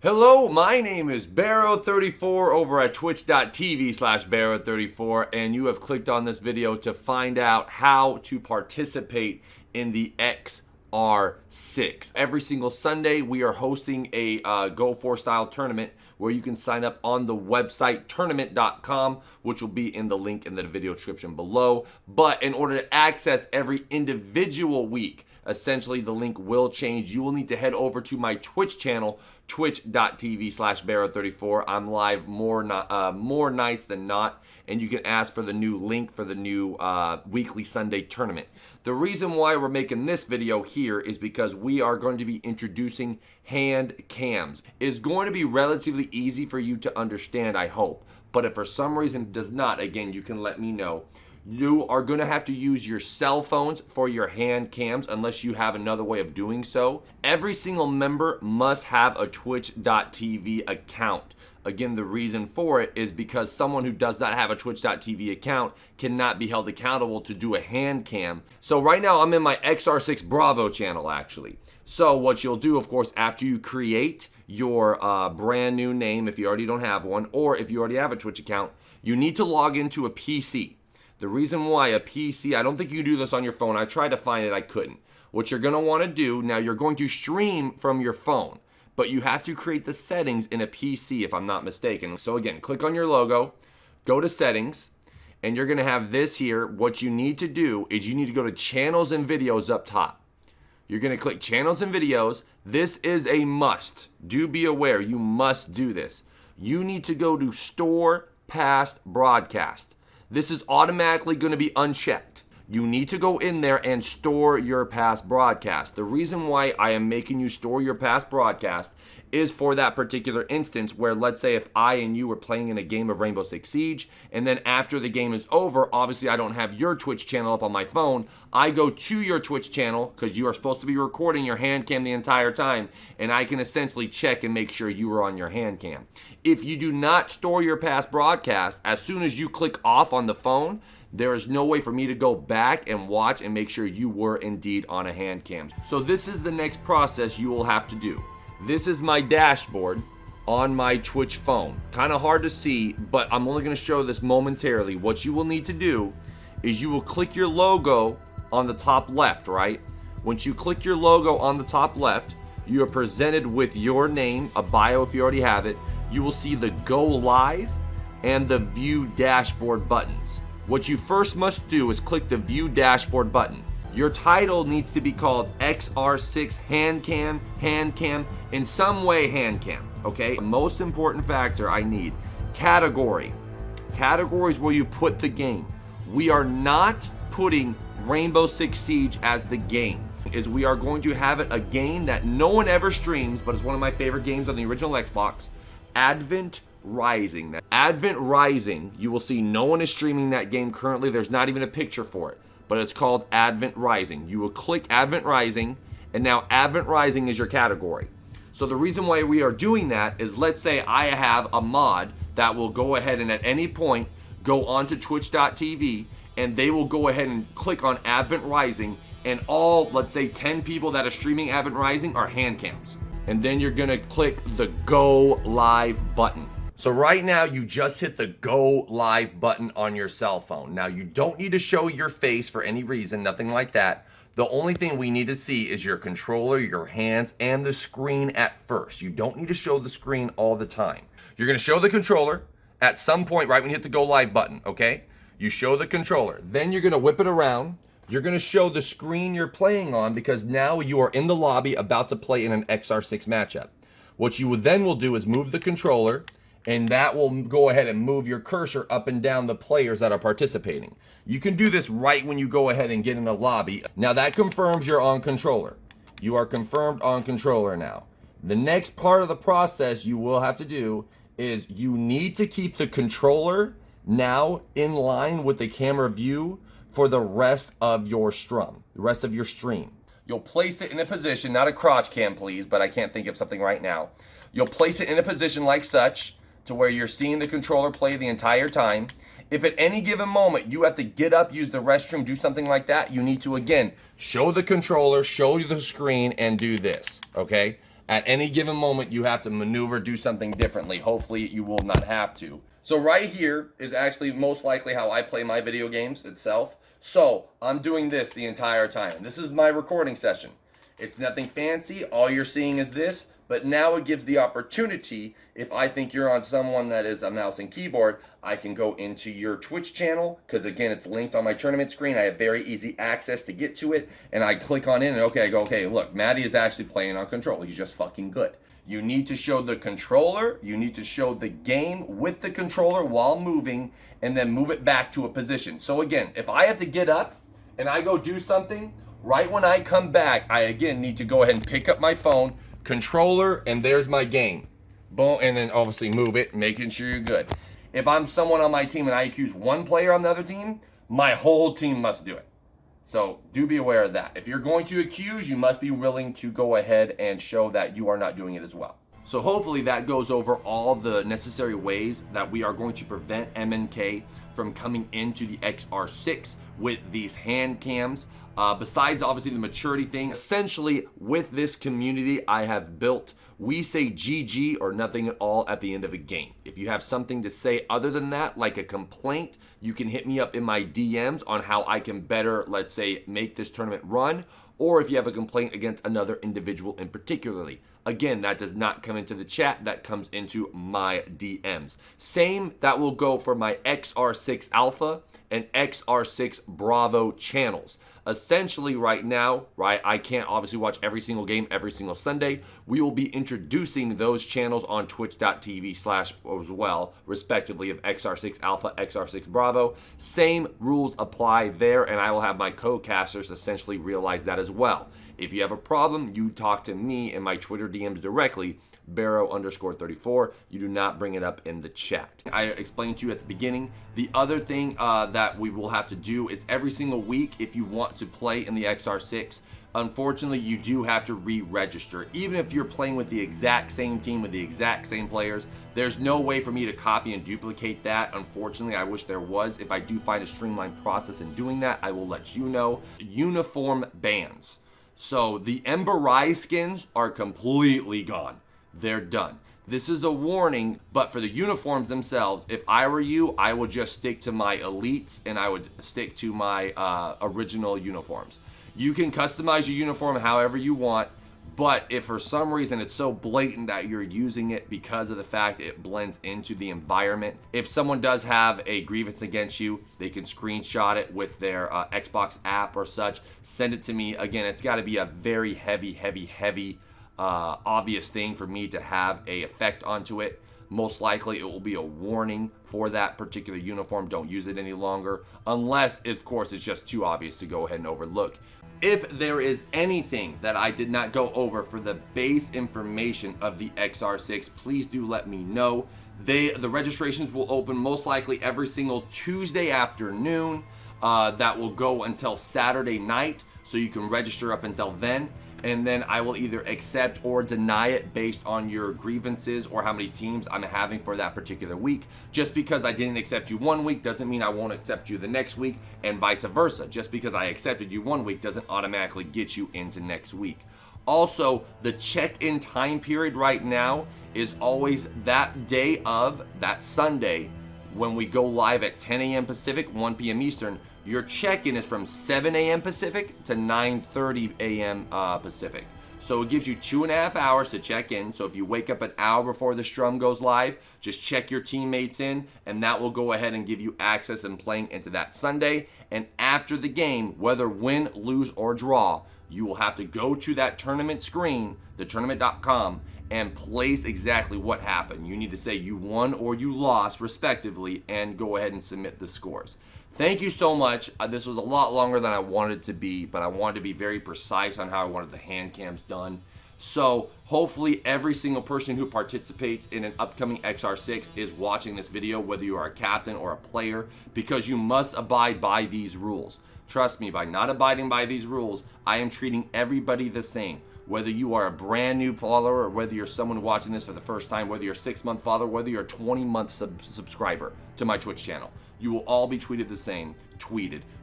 Hello, my name is Barrow34 over at twitch.tv/Barrow34, and you have clicked on this video to find out how to participate in the XR6. Every single Sunday, we are hosting a Go4 style tournament where you can sign up on the website tournament.com, which will be in the link in the video description below. But in order to access every individual week, essentially the link will change. You will need to head over to my Twitch channel, twitch.tv/Barrow34. I'm live more nights than not, and you can ask for the new link for the new weekly Sunday tournament. The reason why we're making this video here is because we are going to be introducing hand cams. It's going to be relatively easy for you to understand, I hope. But if for some reason it does not, again, you can let me know. You are going to have to use your cell phones for your hand cams unless you have another way of doing so. Every single member must have a twitch.tv account. Again, the reason for it is because someone who does not have a twitch.tv account cannot be held accountable to do a hand cam. So right now I'm in my XR6 Bravo channel actually. So what you'll do, of course, after you create your brand new name, if you already don't have one, or if you already have a Twitch account, you need to log into a PC. The reason why a PC, I don't think you can do this on your phone. I tried to find it, I couldn't. What you're gonna wanna do, now you're going to stream from your phone, but you have to create the settings in a PC if I'm not mistaken. So again, click on your logo, go to settings, and you're gonna have this here. What you need to do is you need to go to channels and videos up top. You're gonna click channels and videos. This is a must. Do be aware, you must do this. You need to go to store past broadcast. This is automatically going to be unchecked. You need to go in there and store your past broadcast. The reason why I am making you store your past broadcast is for that particular instance where, let's say, if I and you were playing in a game of Rainbow Six Siege, and then after the game is over, obviously I don't have your Twitch channel up on my phone. I go to your Twitch channel because you are supposed to be recording your hand cam the entire time, and I can essentially check and make sure you were on your hand cam. If you do not store your past broadcast, as soon as you click off on the phone, there is no way for me to go back and watch and make sure you were indeed on a hand cam. So this is the next process you will have to do. This is my dashboard on my Twitch phone. Kind of hard to see, but I'm only going to show this momentarily. What you will need to do is you will click your logo on the top left, right? Once you click your logo on the top left, you are presented with your name, a bio if you already have it. You will see the Go Live and the View Dashboard buttons. What you first must do is click the View Dashboard button. Your title needs to be called XR6 HandCam, in some way HandCam, okay? The most important factor I need, category. Category is where you put the game. We are not putting Rainbow Six Siege as the game. We are going to have it a game that no one ever streams, but it's one of my favorite games on the original Xbox, Advent Rising. Advent Rising, you will see no one is streaming that game currently. There's not even a picture for it, but it's called Advent Rising. You will click Advent Rising, and now Advent Rising is your category. So the reason why we are doing that is, let's say I have a mod that will go ahead and at any point go onto twitch.tv, and they will go ahead and click on Advent Rising, and all, let's say 10 people that are streaming Advent Rising are hand cams. And then you're gonna click the Go Live button. So right now you just hit the Go Live button on your cell phone. Now you don't need to show your face for any reason, nothing like that. The only thing we need to see is your controller, your hands, and the screen at first. You don't need to show the screen all the time. You're gonna show the controller at some point right when you hit the Go Live button, okay? You show the controller, then you're gonna whip it around. You're gonna show the screen you're playing on because now you are in the lobby about to play in an XR6 matchup. What you then will do is move the controller, and that will go ahead and move your cursor up and down the players that are participating. You can do this right when you go ahead and get in a lobby. Now that confirms you're on controller. You are confirmed on controller now. The next part of the process you will have to do is you need to keep the controller now in line with the camera view for the rest of your stream. You'll place it in a position, not a crotch cam please, but I can't think of something right now. You'll place it in a position like such to where you're seeing the controller play the entire time. If at any given moment you have to get up, use the restroom, do something like that, you need to, again, show the controller, show you the screen, and do this, okay? At any given moment, you have to maneuver, do something differently. Hopefully, you will not have to. So right here is actually most likely how I play my video games itself. So I'm doing this the entire time. This is my recording session. It's nothing fancy. All you're seeing is this. But now it gives the opportunity, if I think you're on someone that is a mouse and keyboard, I can go into your Twitch channel, because again, it's linked on my tournament screen. I have very easy access to get to it, and I click on in, and okay, I go, okay, look, Maddie is actually playing on control. He's just fucking good. You need to show the controller, you need to show the game with the controller while moving, and then move it back to a position. So again, if I have to get up and I go do something, right when I come back, I again need to go ahead and pick up my phone, controller, and there's my game. Boom, and then obviously move it, making sure you're good. If I'm someone on my team and I accuse one player on the other team, my whole team must do it. So do be aware of that. If you're going to accuse, you must be willing to go ahead and show that you are not doing it as well. So hopefully that goes over all the necessary ways that we are going to prevent MNK from coming into the XR6 with these hand cams. Besides obviously the maturity thing, essentially with this community I have built, we say GG or nothing at all at the end of a game. If you have something to say other than that, like a complaint, you can hit me up in my DMs on how I can better, let's say, make this tournament run, or if you have a complaint against another individual in particularly. Again, that does not come into the chat, that comes into my DMs. Same, that will go for my XR6 Alpha and XR6 Bravo channels. Essentially right now, right, I can't obviously watch every single game every single Sunday. We will be introducing those channels on twitch.tv/ as well, respectively, of XR6 Alpha, XR6 Bravo. Same rules apply there, and I will have my co-casters essentially realize that as well. If you have a problem, you talk to me in my Twitter DMs directly, Barrow_34. You do not bring it up in the chat. I explained to you at the beginning. The other thing that we will have to do is every single week, if you want to play in the XR6, unfortunately, you do have to re-register. Even if you're playing with the exact same team, with the exact same players, there's no way for me to copy and duplicate that. Unfortunately, I wish there was. If I do find a streamlined process in doing that, I will let you know. Uniform bans. So the Ember Rise skins are completely gone. They're done. This is a warning, but for the uniforms themselves, if I were you, I would just stick to my elites and I would stick to my original uniforms. You can customize your uniform however you want, but if for some reason it's so blatant that you're using it because of the fact it blends into the environment, if someone does have a grievance against you, they can screenshot it with their Xbox app or such, send it to me. Again, it's got to be a very heavy obvious thing for me to have a effect onto it. Most likely it will be a warning for that particular uniform. Don't use it any longer, unless of course it's just too obvious to go ahead and overlook. If there is anything that I did not go over for the base information of the XR6, please do let me know. The registrations will open most likely every single Tuesday afternoon. That will go until Saturday night, so you can register up until then. And then I will either accept or deny it based on your grievances or how many teams I'm having for that particular week. Just because I didn't accept you one week doesn't mean I won't accept you the next week, and vice versa. Just because I accepted you one week doesn't automatically get you into next week. Also, the check-in time period right now is always that day of, that Sunday, when we go live at 10 a.m. Pacific, 1 p.m. Eastern. Your check-in is from 7 a.m. Pacific to 9:30 a.m. Pacific. So it gives you 2.5 hours to check in. So if you wake up an hour before the strum goes live, just check your teammates in, and that will go ahead and give you access and playing into that Sunday. And after the game, whether win, lose, or draw, you will have to go to that tournament screen, thetournament.com, and place exactly what happened. You need to say you won or you lost, respectively, and go ahead and submit the scores. Thank you so much. This was a lot longer than I wanted it to be, but I wanted to be very precise on how I wanted the hand cams done. So hopefully every single person who participates in an upcoming XR6 is watching this video, whether you are a captain or a player, because you must abide by these rules. Trust me, by not abiding by these rules, I am treating everybody the same. Whether you are a brand new follower or whether you're someone watching this for the first time, whether you're a 6-month follower, whether you're a 20-month subscriber to my Twitch channel, you will all be treated the same.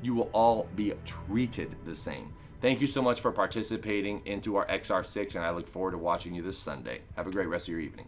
You will all be treated the same. Thank you so much for participating into our XR6, and I look forward to watching you this Sunday. Have a great rest of your evening.